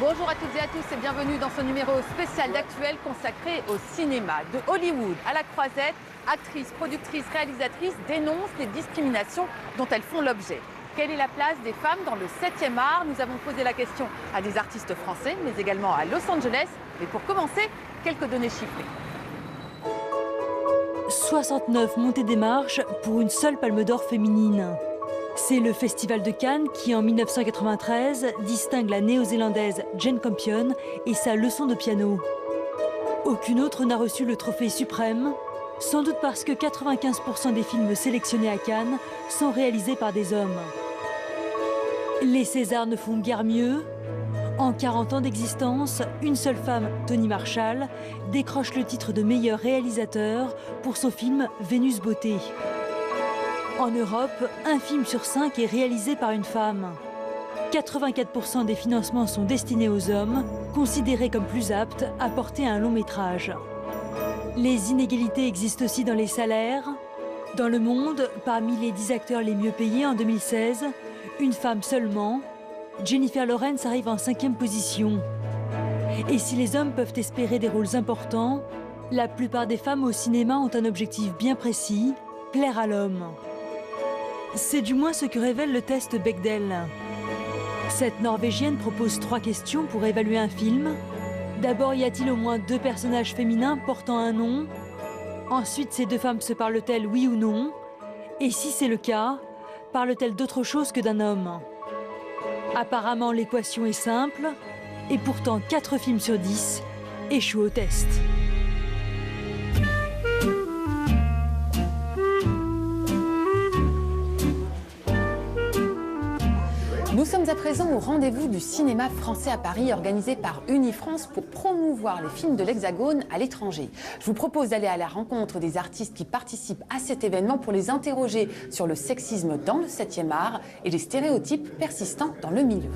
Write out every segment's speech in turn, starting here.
Bonjour à toutes et à tous et bienvenue dans ce numéro spécial d'Actuel consacré au cinéma. De Hollywood à la croisette, actrices, productrices, réalisatrices dénoncent les discriminations dont elles font l'objet. Quelle est la place des femmes dans le 7e art? Nous avons posé la question à des artistes français, mais également à Los Angeles. Et pour commencer, quelques données chiffrées. 69 montées des marches pour une seule Palme d'Or féminine. C'est le Festival de Cannes qui, en 1993, distingue la néo-zélandaise Jane Campion et sa leçon de piano. Aucune autre n'a reçu le trophée suprême, sans doute parce que 95% des films sélectionnés à Cannes sont réalisés par des hommes. Les Césars ne font guère mieux. En 40 ans d'existence, une seule femme, Toni Marshall, décroche le titre de meilleur réalisateur pour son film Vénus Beauté. En Europe, un film sur 5 est réalisé par une femme. 84% des financements sont destinés aux hommes, considérés comme plus aptes à porter un long métrage. Les inégalités existent aussi dans les salaires. Dans le monde, parmi les 10 acteurs les mieux payés en 2016, une femme seulement, Jennifer Lawrence, arrive en 5e position. Et si les hommes peuvent espérer des rôles importants, la plupart des femmes au cinéma ont un objectif bien précis, plaire à l'homme. C'est du moins ce que révèle le test Bechdel. Cette Norvégienne propose 3 questions pour évaluer un film. D'abord, y a-t-il au moins 2 personnages féminins portant un nom? Ensuite, ces 2 femmes se parlent-elles oui ou non? Et si c'est le cas, parlent-elles d'autre chose que d'un homme? Apparemment, l'équation est simple, et pourtant 4 films sur 10 échouent au test. Nous sommes à présent au rendez-vous du cinéma français à Paris, organisé par Unifrance pour promouvoir les films de l'Hexagone à l'étranger. Je vous propose d'aller à la rencontre des artistes qui participent à cet événement pour les interroger sur le sexisme dans le 7e art et les stéréotypes persistants dans le milieu.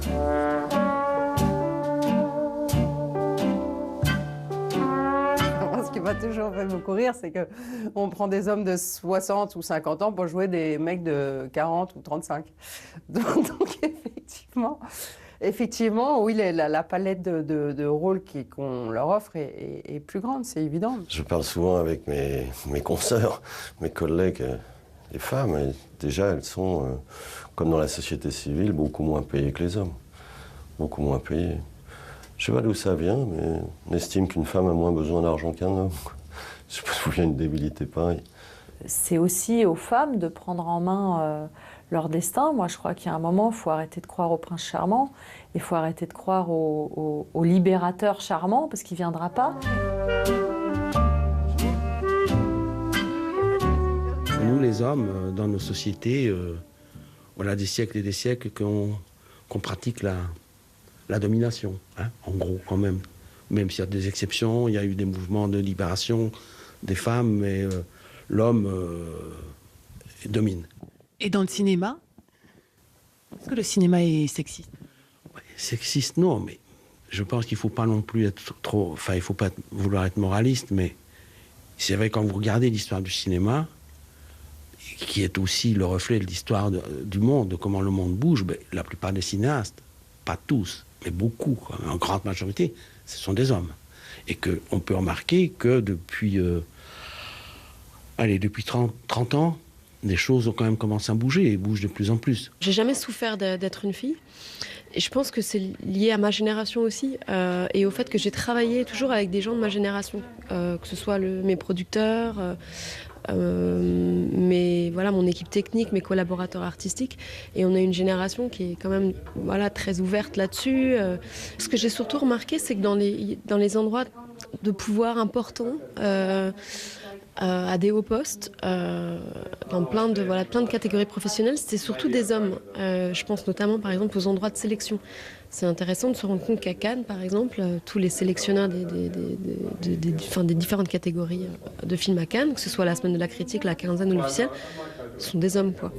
Ce qui m'a toujours fait beaucoup rire, c'est qu'on prend des hommes de 60 ou 50 ans pour jouer des mecs de 40 ou 35. Donc effectivement, oui, la palette de rôles qu'on leur offre est plus grande, c'est évident. Je parle souvent avec mes consoeurs, mes collègues, les femmes. Et déjà, elles sont, comme dans la société civile, beaucoup moins payées que les hommes. Beaucoup moins payées. Je sais pas d'où ça vient, mais on estime qu'une femme a moins besoin d'argent qu'un homme. Je sais pas d'où vient une débilité pareille. C'est aussi aux femmes de prendre en main leur destin. Moi, je crois qu'il y a un moment, il faut arrêter de croire au prince charmant. Il faut arrêter de croire au libérateur charmant, parce qu'il ne viendra pas. Nous, les hommes, dans nos sociétés, voilà des siècles et des siècles qu'on pratique la domination, hein, en gros, quand même. Même s'il y a des exceptions, il y a eu des mouvements de libération des femmes, mais l'homme domine. Et dans le cinéma, est-ce que le cinéma est sexiste? Sexiste, non, mais je pense qu'il ne faut pas non plus être trop... Enfin, il ne faut pas vouloir être moraliste, mais c'est vrai, quand vous regardez l'histoire du cinéma, qui est aussi le reflet de l'histoire du monde, de comment le monde bouge, ben, la plupart des cinéastes, pas tous, mais beaucoup, en grande majorité, ce sont des hommes. Et qu'on peut remarquer que depuis 30 ans, les choses ont quand même commencé à bouger et bougent de plus en plus. J'ai jamais souffert d'être une fille. Et je pense que c'est lié à ma génération aussi et au fait que j'ai travaillé toujours avec des gens de ma génération, que ce soit mes producteurs, mon équipe technique, mes collaborateurs artistiques. Et on a une génération qui est quand même très ouverte là-dessus. Ce que j'ai surtout remarqué, c'est que dans les endroits de pouvoir importants, à des hauts postes, dans plein de catégories professionnelles, c'était surtout des hommes. Je pense notamment, par exemple, aux endroits de sélection. C'est intéressant de se rendre compte qu'à Cannes, par exemple, tous les sélectionneurs des différentes catégories de films à Cannes, que ce soit la semaine de la critique, la quinzaine ou l'officiel, sont des hommes, quoi.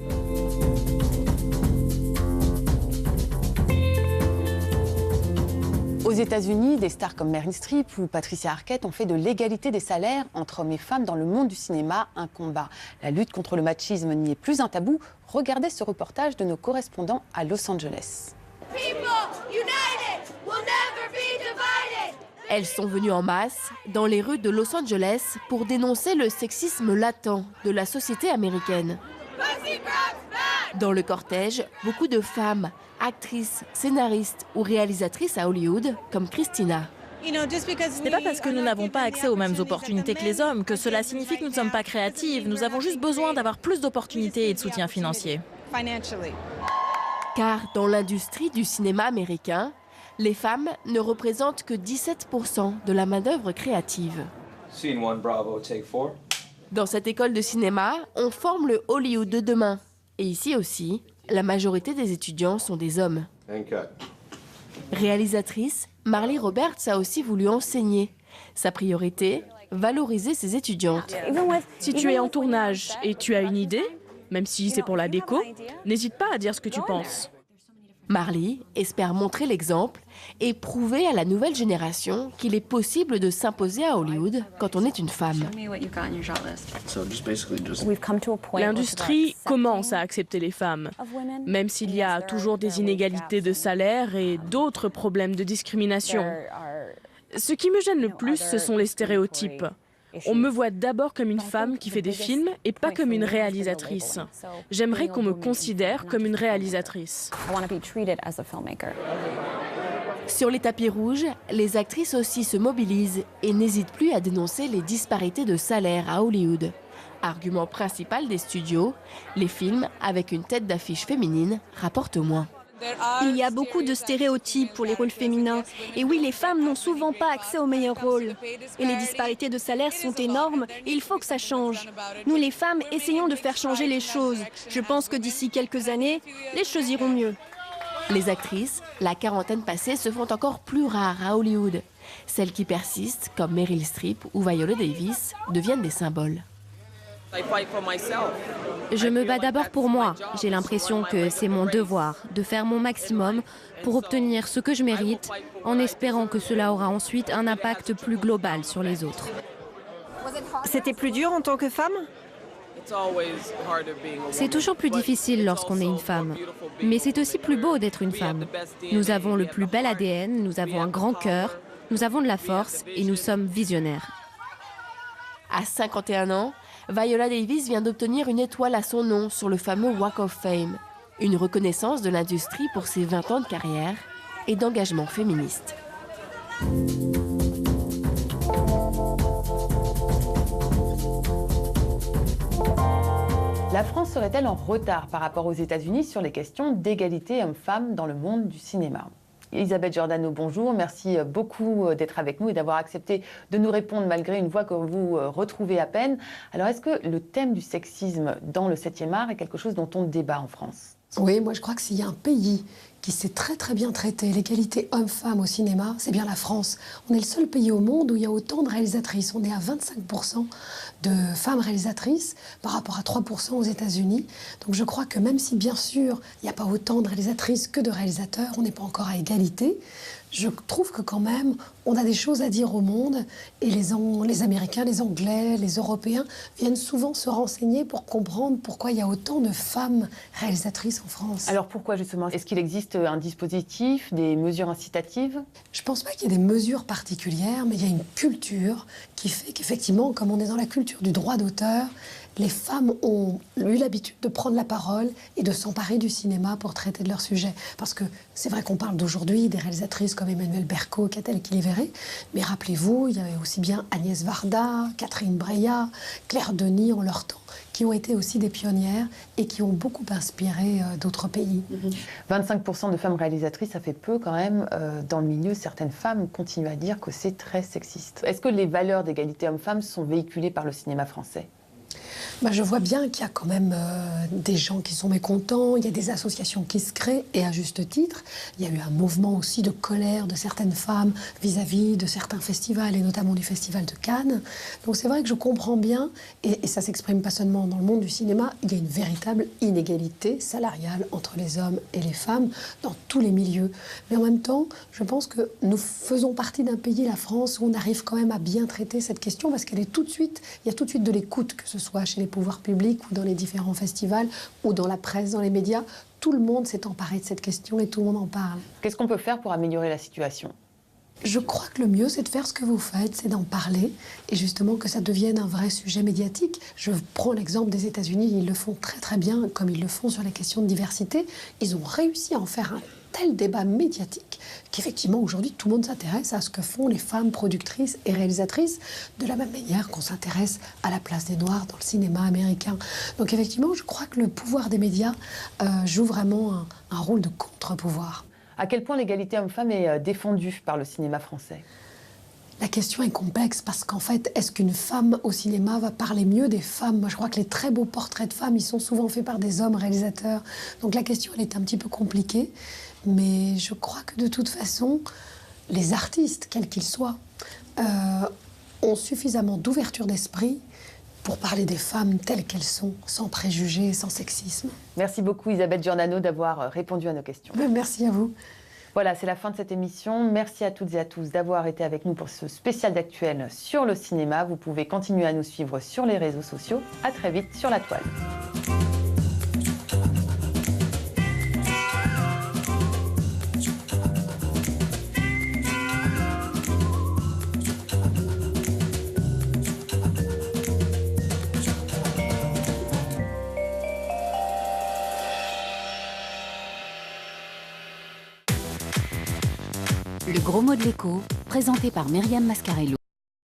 Aux États-Unis, des stars comme Meryl Streep ou Patricia Arquette ont fait de l'égalité des salaires entre hommes et femmes dans le monde du cinéma un combat. La lutte contre le machisme n'y est plus un tabou. Regardez ce reportage de nos correspondants à Los Angeles. People united will Elles sont venues en masse dans les rues de Los Angeles pour dénoncer le sexisme latent de la société américaine. Dans le cortège, beaucoup de femmes, actrices, scénaristes ou réalisatrices à Hollywood, comme Christina. Ce n'est pas parce que nous n'avons pas accès aux mêmes opportunités que les hommes que cela signifie que nous ne sommes pas créatives. Nous avons juste besoin d'avoir plus d'opportunités et de soutien financier. Car dans l'industrie du cinéma américain, les femmes ne représentent que 17% de la main-d'œuvre créative. Dans cette école de cinéma, on forme le Hollywood de demain. Et ici aussi, la majorité des étudiants sont des hommes. Réalisatrice, Marlee Roberts a aussi voulu enseigner. Sa priorité, valoriser ses étudiantes. Si tu es en tournage et tu as une idée, même si c'est pour la déco, n'hésite pas à dire ce que tu penses. Marlee espère montrer l'exemple et prouver à la nouvelle génération qu'il est possible de s'imposer à Hollywood quand on est une femme. L'industrie commence à accepter les femmes, même s'il y a toujours des inégalités de salaire et d'autres problèmes de discrimination. Ce qui me gêne le plus, ce sont les stéréotypes. On me voit d'abord comme une femme qui fait des films et pas comme une réalisatrice. J'aimerais qu'on me considère comme une réalisatrice. Sur les tapis rouges, les actrices aussi se mobilisent et n'hésitent plus à dénoncer les disparités de salaire à Hollywood. Argument principal des studios, les films avec une tête d'affiche féminine rapportent moins. Il y a beaucoup de stéréotypes pour les rôles féminins. Et oui, les femmes n'ont souvent pas accès aux meilleurs rôles. Et les disparités de salaire sont énormes et il faut que ça change. Nous, les femmes, essayons de faire changer les choses. Je pense que d'ici quelques années, les choses iront mieux. Les actrices, la quarantaine passée, se font encore plus rares à Hollywood. Celles qui persistent, comme Meryl Streep ou Viola Davis, deviennent des symboles. Je me bats d'abord pour moi. J'ai l'impression que c'est mon devoir de faire mon maximum pour obtenir ce que je mérite, en espérant que cela aura ensuite un impact plus global sur les autres. C'était plus dur en tant que femme ? C'est toujours plus difficile lorsqu'on est une femme. Mais c'est aussi plus beau d'être une femme. Nous avons le plus bel ADN, nous avons un grand cœur, nous avons de la force et nous sommes visionnaires. À 51 ans, Viola Davis vient d'obtenir une étoile à son nom sur le fameux Walk of Fame, une reconnaissance de l'industrie pour ses 20 ans de carrière et d'engagement féministe. La France serait-elle en retard par rapport aux États-Unis sur les questions d'égalité hommes-femmes dans le monde du cinéma ? Elisabeth Giordano, bonjour. Merci beaucoup d'être avec nous et d'avoir accepté de nous répondre malgré une voix que vous retrouvez à peine. Alors, est-ce que le thème du sexisme dans le 7e art est quelque chose dont on débat en France ? Oui, moi je crois que s'il y a un pays qui sait très très bien traiter l'égalité homme-femme au cinéma, c'est bien la France. On est le seul pays au monde où il y a autant de réalisatrices. On est à 25% de femmes réalisatrices par rapport à 3% aux États-Unis. Donc je crois que même si bien sûr il n'y a pas autant de réalisatrices que de réalisateurs, on n'est pas encore à égalité. Je trouve que quand même, on a des choses à dire au monde et les Américains, les Anglais, les Européens viennent souvent se renseigner pour comprendre pourquoi il y a autant de femmes réalisatrices en France. Alors pourquoi justement ? Est-ce qu'il existe un dispositif, des mesures incitatives ? Je ne pense pas qu'il y ait des mesures particulières, mais il y a une culture qui fait qu'effectivement, comme on est dans la culture du droit d'auteur, les femmes ont eu l'habitude de prendre la parole et de s'emparer du cinéma pour traiter de leur sujet. Parce que c'est vrai qu'on parle d'aujourd'hui des réalisatrices comme Emmanuelle Berco, Catel Kiliveré, mais rappelez-vous, il y avait aussi bien Agnès Varda, Catherine Breillat, Claire Denis en leur temps, qui ont été aussi des pionnières et qui ont beaucoup inspiré d'autres pays. 25% de femmes réalisatrices, ça fait peu quand même. Dans le milieu, certaines femmes continuent à dire que c'est très sexiste. Est-ce que les valeurs d'égalité hommes-femmes sont véhiculées par le cinéma français ? Je vois bien qu'il y a quand même des gens qui sont mécontents, il y a des associations qui se créent, et à juste titre. Il y a eu un mouvement aussi de colère de certaines femmes vis-à-vis de certains festivals, et notamment du Festival de Cannes. Donc c'est vrai que je comprends bien, et ça ne s'exprime pas seulement dans le monde du cinéma, il y a une véritable inégalité salariale entre les hommes et les femmes dans tous les milieux. Mais en même temps, je pense que nous faisons partie d'un pays, la France, où on arrive quand même à bien traiter cette question, parce qu'elle est tout de suite, il y a tout de suite de l'écoute, que ce soit chez les pouvoirs publics ou dans les différents festivals ou dans la presse, dans les médias. Tout le monde s'est emparé de cette question et tout le monde en parle. Qu'est-ce qu'on peut faire pour améliorer la situation ? Je crois que le mieux, c'est de faire ce que vous faites, c'est d'en parler et justement que ça devienne un vrai sujet médiatique. Je prends l'exemple des États-Unis, ils le font très très bien, comme ils le font sur les questions de diversité. Ils ont réussi à en faire un tel débat médiatique qu'effectivement aujourd'hui tout le monde s'intéresse à ce que font les femmes productrices et réalisatrices de la même manière qu'on s'intéresse à la place des Noirs dans le cinéma américain. Donc effectivement, je crois que le pouvoir des médias joue vraiment un rôle de contre-pouvoir. À quel point l'égalité homme-femme est défendue par le cinéma français ? La question est complexe parce qu'en fait, est-ce qu'une femme au cinéma va parler mieux des femmes ? Moi, je crois que les très beaux portraits de femmes, ils sont souvent faits par des hommes réalisateurs. Donc la question, elle est un petit peu compliquée. Mais je crois que de toute façon, les artistes, quels qu'ils soient, ont suffisamment d'ouverture d'esprit pour parler des femmes telles qu'elles sont, sans préjugés, sans sexisme. Merci beaucoup Isabelle Giordano d'avoir répondu à nos questions. Merci à vous. Voilà, c'est la fin de cette émission. Merci à toutes et à tous d'avoir été avec nous pour ce spécial d'Actuel sur le cinéma. Vous pouvez continuer à nous suivre sur les réseaux sociaux. À très vite sur la toile. Le gros mot de l'écho, présenté par Myriam Mascarello.